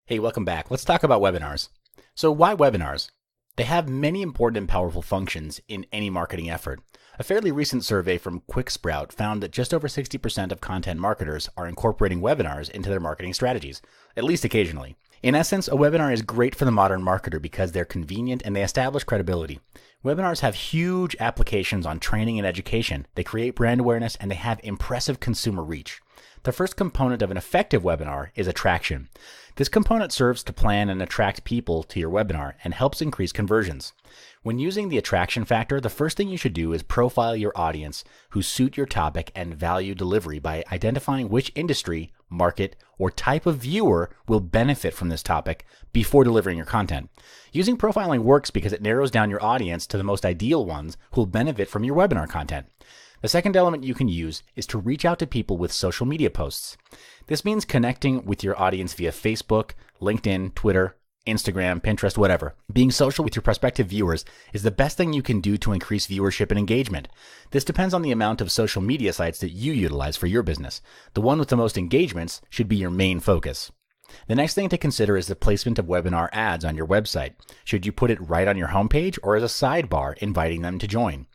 Hey, welcome back. Let's talk about webinars. So why webinars? They have many important and powerful functions in any marketing effort. A fairly recent survey from QuickSprout found that just over 60% of content marketers are incorporating webinars into their marketing strategies, at least occasionally. In essence, a webinar is great for the modern marketer because they're convenient and they establish credibility. Webinars have huge applications on training and education. They create brand awareness and they have impressive consumer reach. The first component of an effective webinar is attraction. This component serves to plan and attract people to your webinar and helps increase conversions. When using the attraction factor, the first thing you should do is profile your audience who suit your topic and value delivery by identifying which industry, market, or type of viewer will benefit from this topic before delivering your content. Using profiling works because it narrows down your audience to the most ideal ones who will benefit from your webinar content. The second element you can use is to reach out to people with social media posts. This means connecting with your audience via Facebook, LinkedIn, Twitter, Instagram, Pinterest, whatever. Being social with your prospective viewers is the best thing you can do to increase viewership and engagement. This depends on the amount of social media sites that you utilize for your business. The one with the most engagements should be your main focus. The next thing to consider is the placement of webinar ads on your website. Should you put it right on your homepage or as a sidebar inviting them to join?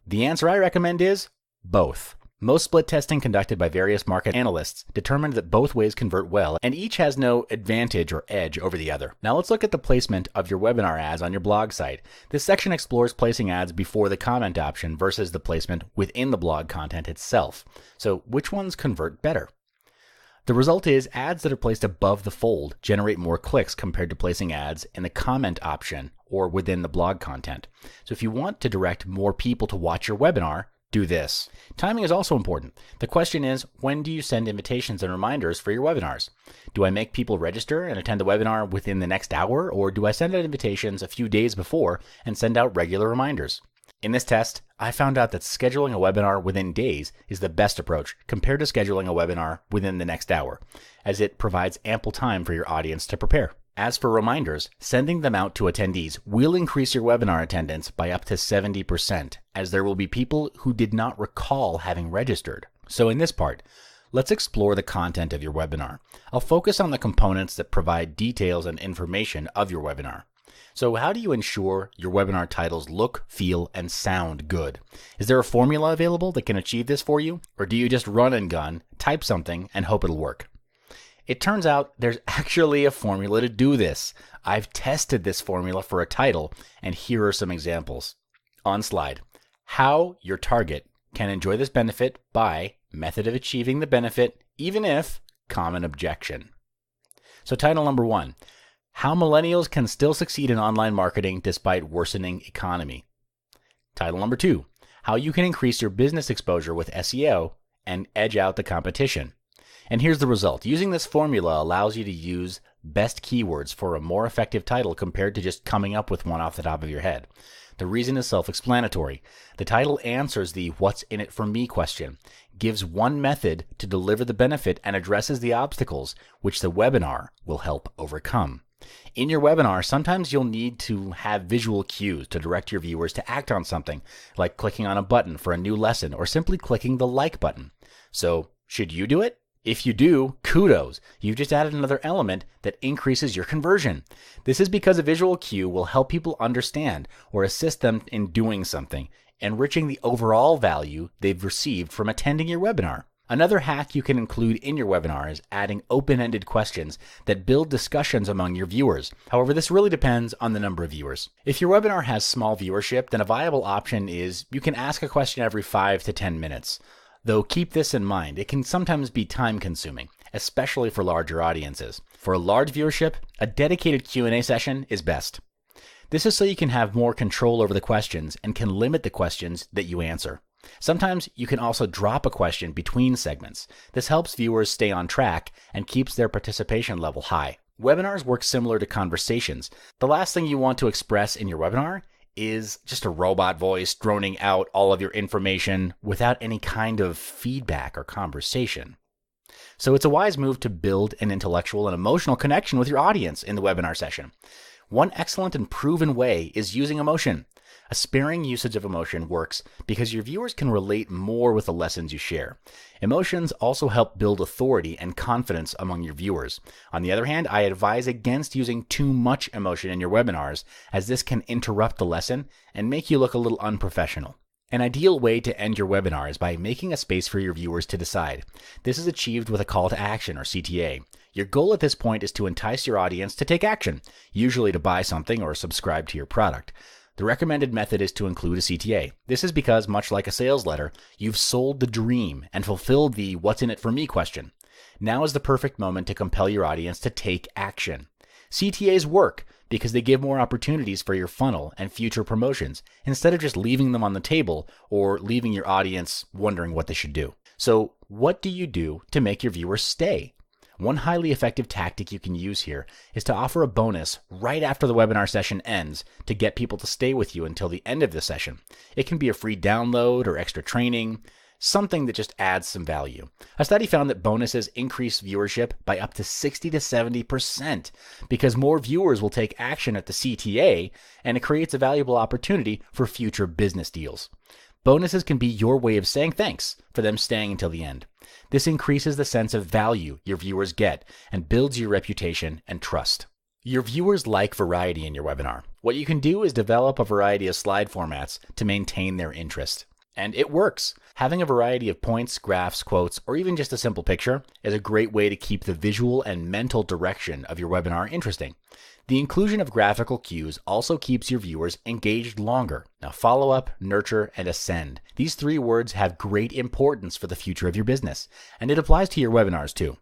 The answer I recommend is both. Most split testing conducted by various market analysts determined that both ways convert well and each has no advantage or edge over the other. Now let's look at the placement of your webinar ads on your blog site. This section explores placing ads before the comment option versus the placement within the blog content itself. So which ones convert better? The result is ads that are placed above the fold generate more clicks compared to placing ads in the comment option or within the blog content. So if you want to direct more people to watch your webinar, do this. Timing is also important. The question is, when do you send invitations and reminders for your webinars? Do I make people register and attend the webinar within the next hour, or do I send out invitations a few days before and send out regular reminders? In this test, I found out that scheduling a webinar within days is the best approach compared to scheduling a webinar within the next hour, as it provides ample time for your audience to prepare. As for reminders, sending them out to attendees will increase your webinar attendance by up to 70%, as there will be people who did not recall having registered. So in this part, let's explore the content of your webinar. I'll focus on the components that provide details and information of your webinar. So how do you ensure your webinar titles look, feel, and sound good? Is there a formula available that can achieve this for you? Or do you just run and gun, type something, and hope it'll work? It turns out there's actually a formula to do this. I've tested this formula for a title, and here are some examples. On slide, how your target can enjoy this benefit by method of achieving the benefit, even if common objection. So title number 1, how millennials can still succeed in online marketing despite worsening economy. Title number 2, how you can increase your business exposure with SEO and edge out the competition. And here's the result. Using this formula allows you to use best keywords for a more effective title compared to just coming up with one off the top of your head. The reason is self-explanatory. The title answers the "what's in it for me" question, gives one method to deliver the benefit, and addresses the obstacles which the webinar will help overcome. In your webinar, sometimes you'll need to have visual cues to direct your viewers to act on something, like clicking on a button for a new lesson or simply clicking the like button. So, should you do it? If you do, kudos. You've just added another element that increases your conversion. This is because a visual cue will help people understand or assist them in doing something, enriching the overall value they've received from attending your webinar. Another hack you can include in your webinar is adding open-ended questions that build discussions among your viewers. However, this really depends on the number of viewers. If your webinar has small viewership, then a viable option is you can ask a question every 5 to 10 minutes. Though keep this in mind, it can sometimes be time-consuming, especially for larger audiences. For a large viewership, a dedicated Q&A session is best. This is so you can have more control over the questions and can limit the questions that you answer. Sometimes you can also drop a question between segments. This helps viewers stay on track and keeps their participation level high. Webinars work similar to conversations. The last thing you want to express in your webinar is just a robot voice droning out all of your information without any kind of feedback or conversation. So it's a wise move to build an intellectual and emotional connection with your audience in the webinar session. One excellent and proven way is using emotion. A sparing usage of emotion works because your viewers can relate more with the lessons you share. Emotions also help build authority and confidence among your viewers. On the other hand, I advise against using too much emotion in your webinars, as this can interrupt the lesson and make you look a little unprofessional. An ideal way to end your webinar is by making a space for your viewers to decide. This is achieved with a call to action, or CTA. Your goal at this point is to entice your audience to take action, usually to buy something or subscribe to your product. The recommended method is to include a CTA. This is because, much like a sales letter, you've sold the dream and fulfilled the "what's in it for me" question. Now is the perfect moment to compel your audience to take action. CTAs work because they give more opportunities for your funnel and future promotions, instead of just leaving them on the table or leaving your audience wondering what they should do. So, what do you do to make your viewers stay? One highly effective tactic you can use here is to offer a bonus right after the webinar session ends to get people to stay with you until the end of the session. It can be a free download or extra training, something that just adds some value. A study found that bonuses increase viewership by up to 60 to 70% because more viewers will take action at the CTA, and it creates a valuable opportunity for future business deals. Bonuses can be your way of saying thanks for them staying until the end. This increases the sense of value your viewers get and builds your reputation and trust. Your viewers like variety in your webinar. What you can do is develop a variety of slide formats to maintain their interest. And it works. Having a variety of points, graphs, quotes, or even just a simple picture is a great way to keep the visual and mental direction of your webinar interesting. The inclusion of graphical cues also keeps your viewers engaged longer. Now, follow up, nurture, and ascend. These three words have great importance for the future of your business, and it applies to your webinars too.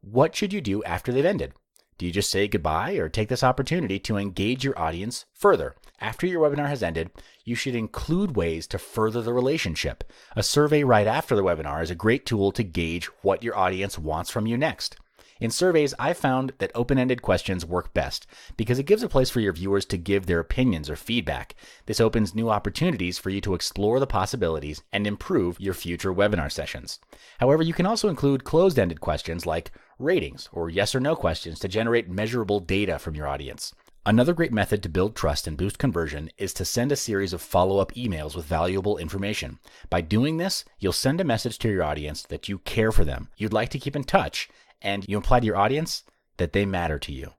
What should you do after they've ended? Do you just say goodbye, or take this opportunity to engage your audience further? After your webinar has ended, you should include ways to further the relationship. A survey right after the webinar is a great tool to gauge what your audience wants from you next. In surveys, I've found that open-ended questions work best because it gives a place for your viewers to give their opinions or feedback. This opens new opportunities for you to explore the possibilities and improve your future webinar sessions. However, you can also include closed-ended questions like ratings or yes or no questions to generate measurable data from your audience. Another great method to build trust and boost conversion is to send a series of follow-up emails with valuable information. By doing this, you'll send a message to your audience that you care for them, you'd like to keep in touch, and you imply to your audience that they matter to you.